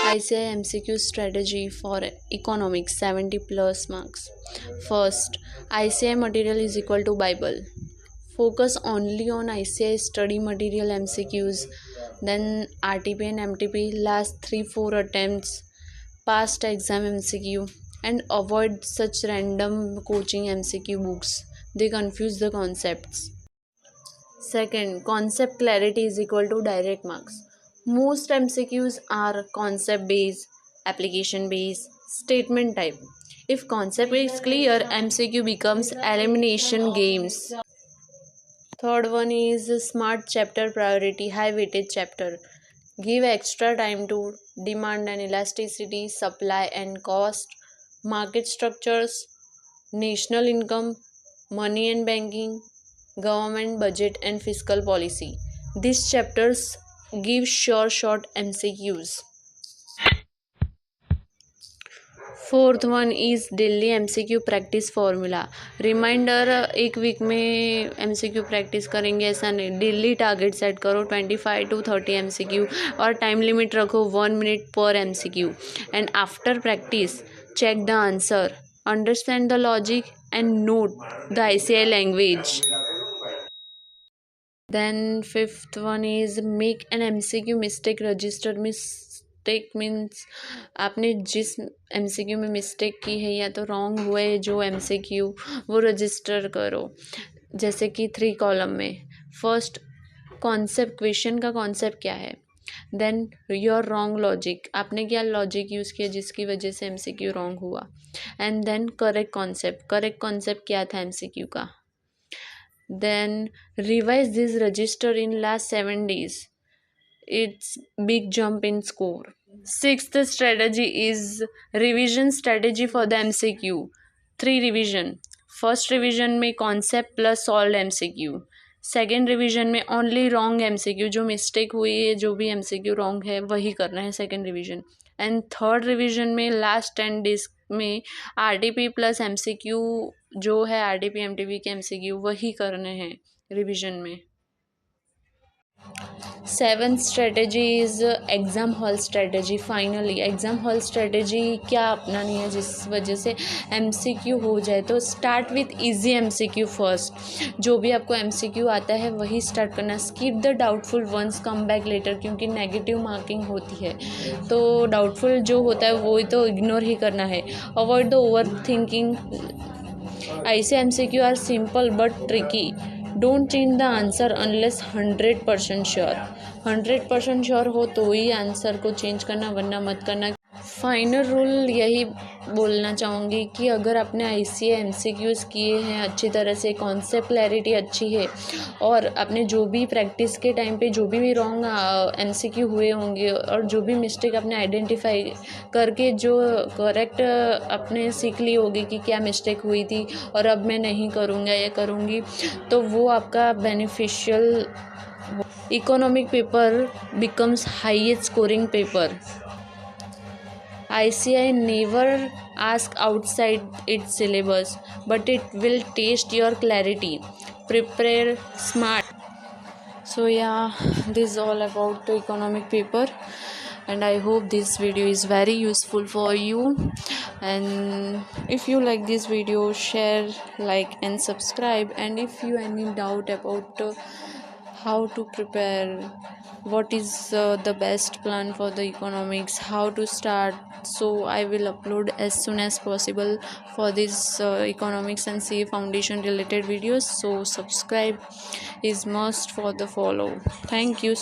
ICI MCQ strategy for economics 70 plus marks. First, ICI material is equal to Bible. Focus only on ICI study material MCQs, then RTP and MTP last 3-4 attempts, past exam MCQ, and avoid such random coaching MCQ books. They confuse the concepts. Second, concept clarity is equal to direct marks. Most MCQs are concept based, application based, statement type. If concept is clear, MCQ becomes elimination games. Third one is smart chapter priority, high weighted chapter. Give extra time to demand and elasticity, supply and cost, market structures, national income, money and banking, government budget and fiscal policy. These chapters give sure short MCQs. Fourth one is daily MCQ practice formula. Reminder एक week में MCQ practice करेंगे ऐसा नहीं, daily target set करो 25 to 30 MCQ और time limit रखो 1 minute पर MCQ. And after practice check the answer, understand the logic and note the ICI language. Then fifth one is make an MCQ mistake register. Mistake means आपने जिस MCQ में mistake की है या तो wrong हुए जो MCQ वो रजिस्टर करो. जैसे कि 3 कॉलम में फर्स्ट कॉन्सेप्ट, क्वेश्चन का कॉन्सेप्ट क्या है, देन योर रॉन्ग लॉजिक, आपने क्या लॉजिक यूज़ किया जिसकी वजह से MCQ रॉन्ग हुआ, एंड देन करेक्ट कॉन्सेप्ट क्या था MCQ का. Then revise this register in last 7 days. It's big jump in score. Sixth strategy is revision strategy for the MCQ. 3 revision. First revision में concept plus solved MCQ. Second revision में only wrong MCQ, जो mistake हुई है जो भी MCQ wrong है वही करना है second revision. And third revision में लास्ट 10 days में RTP प्लस MCQ जो है RTP MTP के MCQ वही करने हैं रिवीजन में. Seventh strategy is exam hall strategy. Finally exam hall strategy क्या अपनानी है जिस वजह से MCQ हो जाए. तो start with easy MCQ first. जो भी आपको MCQ आता है वही स्टार्ट करना. Skip the doubtful ones, come back later, क्योंकि नेगेटिव मार्किंग होती है तो डाउटफुल जो होता है वो तो इग्नोर ही करना है. Avoid the over thinking. ऐसे MCQ are simple but tricky. Don't change the answer unless 100% sure. 100% sure हो तो ही आंसर को चेंज करना, वरना मत करना. फाइनल रूल यही बोलना चाहूँगी कि अगर आपने ICI MCQs किए हैं अच्छी तरह से, कॉन्सेप्ट क्लैरिटी अच्छी है और आपने जो भी प्रैक्टिस के टाइम पे जो भी रॉन्ग MCQ हुए होंगे और जो भी मिस्टेक आपने आइडेंटिफाई करके जो करेक्ट आपने सीख ली होगी कि क्या मिस्टेक हुई थी और अब मैं नहीं करूँगा या करूँगी, तो वो आपका beneficial. Economic paper becomes highest scoring paper. ICI never ask outside its syllabus, but it will test your clarity. Prepare smart. So yeah, this is all about the economic paper, and I hope this video is very useful for you. And if you like this video, share, like and subscribe. And if you any doubt about how to prepare, what is the best plan for the economics, how to start, so I will upload as soon as possible for this economics and CA foundation related videos. So subscribe is must for the follow. Thank you.